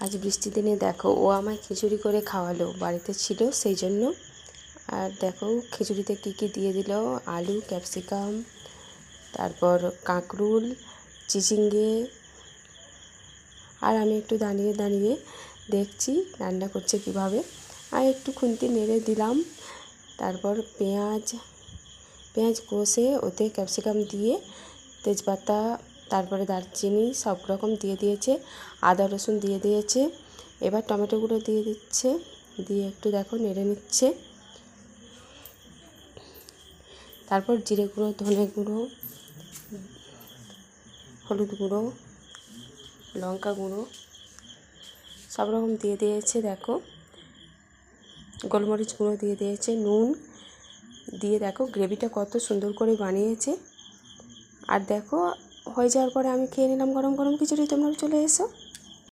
আজ বৃষ্টির দিনে দেখো ও আমায় খিচুড়ি করে খাওয়ালো, বাড়িতে ছিল সেই জন্য। আর দেখো খিচুড়িতে কী কী দিয়ে দিল, আলু, ক্যাপসিকাম, তারপর কাঁকরুল, চিচিঙ্গে। আর আমি একটু দাঁড়িয়ে দাঁড়িয়ে দেখছি রান্না করছে কীভাবে, আর একটু খুন্তি নেড়ে দিলাম। তারপর পেঁয়াজ কষে ওতে ক্যাপসিকাম দিয়ে, তেজপাতা, তারপরে দারচিনি সব রকম দিয়ে দিয়েছে, আদা রসুন দিয়ে দিয়েছে। এবার টমেটোগুলো দিয়ে দিচ্ছে, দিয়ে একটু দেখো নেড়ে নিচ্ছে। তারপর জিরে গুঁড়ো, ধনে গুঁড়ো, হলুদ গুঁড়ো, লঙ্কা গুঁড়ো সব রকম দিয়ে দিয়েছে। দেখো গোলমরিচ গুঁড়ো দিয়ে দিয়েছে, নুন দিয়ে দেখো গ্রেভিটা কত সুন্দর করে বানিয়েছে। আর দেখো হয়ে যাওয়ার পরে আমি খেয়ে নিলাম গরম গরম খিচুড়ি। তোমরাও চলে এসো।